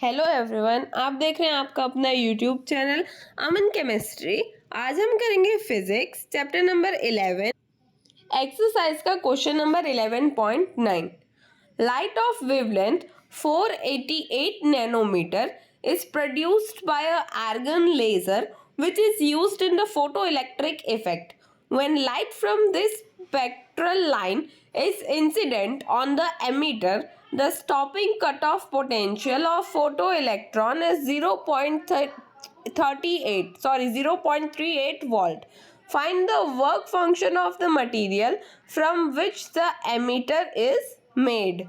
Hello everyone, आप देख रहे हैं आपका अपना यूट्यूब चैनल अमन केमिस्ट्री। आज हम करेंगे फिजिक्स चैप्टर नंबर 11 एक्सरसाइज का question number 11.9। Light of wavelength 488 nanometre is produced by a argon laser which is used in the photoelectric effect. When light from this spectral line is incident on the emitter, the stopping cutoff potential of photoelectron is 0.38 volt. Find the work function of the material from which the emitter is made.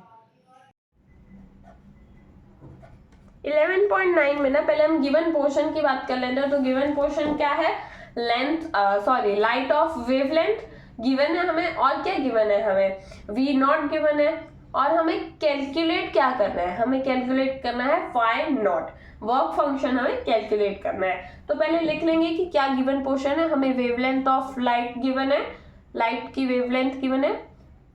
11.9 में ना पहले हम given portion की बात कर लेते हैं। तो गिवन पोर्शन क्या है? लाइट ऑफ वेवलेंथ गिवन है हमें, और क्या गिवन है हमें? वी नॉट गिवन है, और हमें कैलकुलेट क्या करना है? हमें कैलकुलेट करना है फाई नॉट, वर्क फंक्शन हमें कैलकुलेट करना है। तो पहले लिख लेंगे कि क्या गिवन पोर्शन है। हमें वेवलेंथ ऑफ लाइट गिवन है, लाइट की वेवलेंथ गिवन है,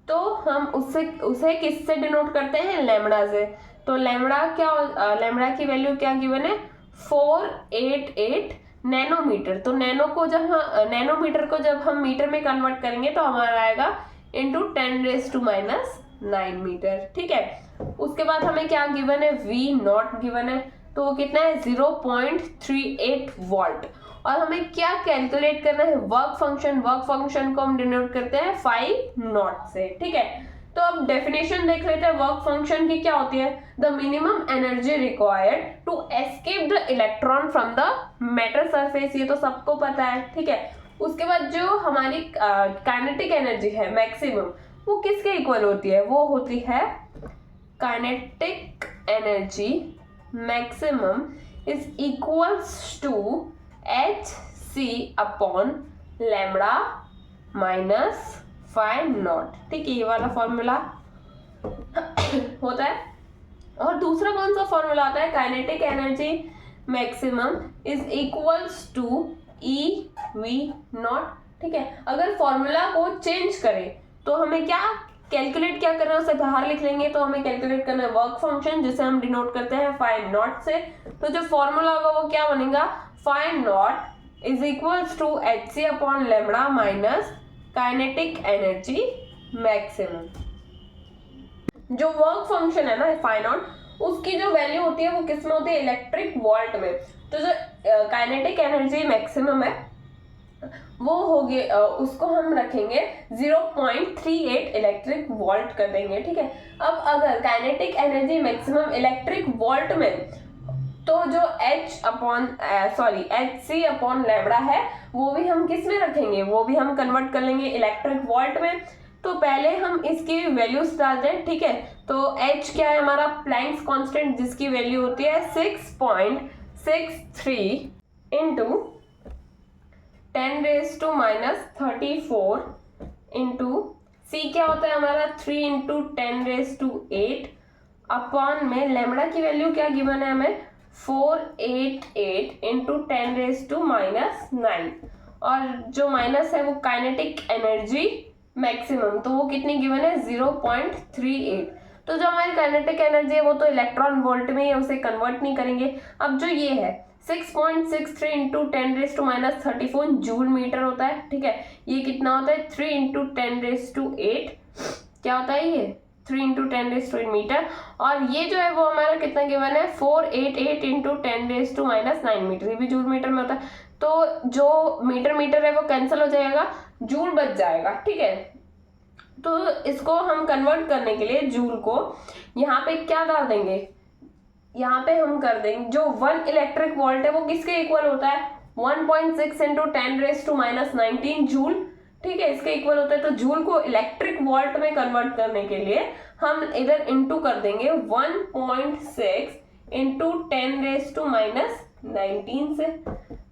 तो हम उसे किससे डिनोट करते हैं? लैम्बडा से। तो लैम्बडा की वैल्यू क्या गिवन है? 488 नैनोमीटर। तो नैनोमीटर को जब हम मीटर में कन्वर्ट करेंगे तो हमारा आएगा इंटू 10⁻⁹ मीटर। ठीक है, उसके बाद हमें क्या गिवन है? वी नॉट गिवन है, तो वो कितना है? 0.38 वोल्ट। और हमें क्या कैलकुलेट करना है? वर्क फंक्शन को हम डिनोट करते हैं फाई नॉट से। ठीक है, तो अब डेफिनेशन देख लेते हैं वर्क फंक्शन की क्या होती है। The minimum energy required to escape the electron from the matter surface, ये तो सबको पता है। ठीक है, उसके बाद जो हमारी काइनेटिक एनर्जी है मैक्सिमम, वो किसके इक्वल होती है? वो होती है kinetic energy maximum is equals to hc upon lambda minus phi not. ठीक है, ये वाला फॉर्मूला होता है। और दूसरा कौन सा फॉर्मूला होता है? Kinetic energy maximum is equals to E V not. ठीक है, अगर फॉर्मूला को चेंज करें तो हमें क्या कैलकुलेट क्या करना है? उसे बाहर लिख लेंगे। तो हमें कैलकुलेट करना है वर्क फंक्शन, जिसे हम डिनोट करते हैं फाई नॉट से। तो जो फॉर्मूला होगा वो क्या बनेगा? Phi not is equals to hc upon lambda minus kinetic energy maximum. जो वर्क फंक्शन है ना फाई नॉट, उसकी जो वैल्यू होती है वो किस में होती है? इलेक्ट्रिक वोल्ट में। तो जो काइनेटिक एनर्जी मैक्सिमम है वो होगी, उसको हम रखेंगे 0.38 इलेक्ट्रिक वोल्ट कर देंगे। ठीक है, अब अगर kinetic energy maximum electric volt में, तो जो hc अपॉन लैम्बडा है वो भी हम किस में रखेंगे? वो भी हम कन्वर्ट कर लेंगे इलेक्ट्रिक वोल्ट में। तो पहले हम इसकी वैल्यूज डाल दें। ठीक है, तो h क्या है हमारा? प्लैंक्स कांस्टेंट, जिसकी वैल्यू होती है 6.63 इंटू 10⁻⁻34 इंटू c क्या होता है हमारा? 3 इंटू 10⁸ अपॉन में लैम्बडा की वैल्यू क्या गिवन है हमें? 488 इंटू 10⁻⁹ और जो माइनस है वो काइनेटिक एनर्जी मैक्सिमम, तो वो कितनी गिवन है? 0.38। तो जो हमारी काइनेटिक एनर्जी है वो तो इलेक्ट्रॉन वोल्ट में ही, उसे कन्वर्ट नहीं करेंगे। अब जो ये है 6.63 इंटू 10⁻34 जूल मीटर होता है। ठीक है, ये कितना होता है? 3 इंटू 10⁸ क्या होता है? ये 3 इंटू 10⁸ मीटर। और ये जो है वो हमारा कितना गिवन है? 488 इंटू 10⁻⁹ मीटर, ये भी जूल मीटर में होता है। तो जो मीटर है वो कैंसिल हो जाएगा, जूल बच जाएगा। ठीक है, तो इसको हम कन्वर्ट करने के लिए जूल को यहाँ पे क्या डाल देंगे? यहाँ पे हम कर देंगे जो 1 इलेक्ट्रिक वोल्ट है वो किसके इक्वल होता है? 1.6 इंटू 10⁻⁻19 जूल। ठीक है, इसके इक्वल होता है। तो जूल को इलेक्ट्रिक वोल्ट में कन्वर्ट करने के लिए हम इधर इंटू कर देंगे 1.6 इंटू 10⁻⁻19 से।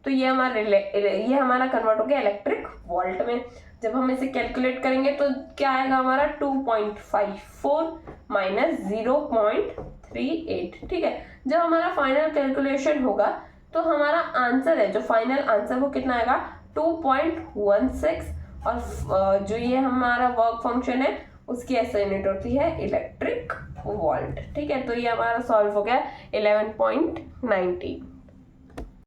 तो ये हमारा कन्वर्ट हो गया इलेक्ट्रिक वोल्ट में। जब हम इसे कैलकुलेट करेंगे तो क्या आएगा हमारा? 2.54 माइनस 0.38। ठीक है, जब हमारा फाइनल कैलकुलेशन होगा तो हमारा आंसर है, जो फाइनल आंसर वो कितना आएगा? 2.16। और जो ये हमारा वर्क फंक्शन है उसकी ऐसा यूनिट होती है इलेक्ट्रिक वोल्ट। ठीक है, तो ये हमारा सॉल्व हो गया 11.90।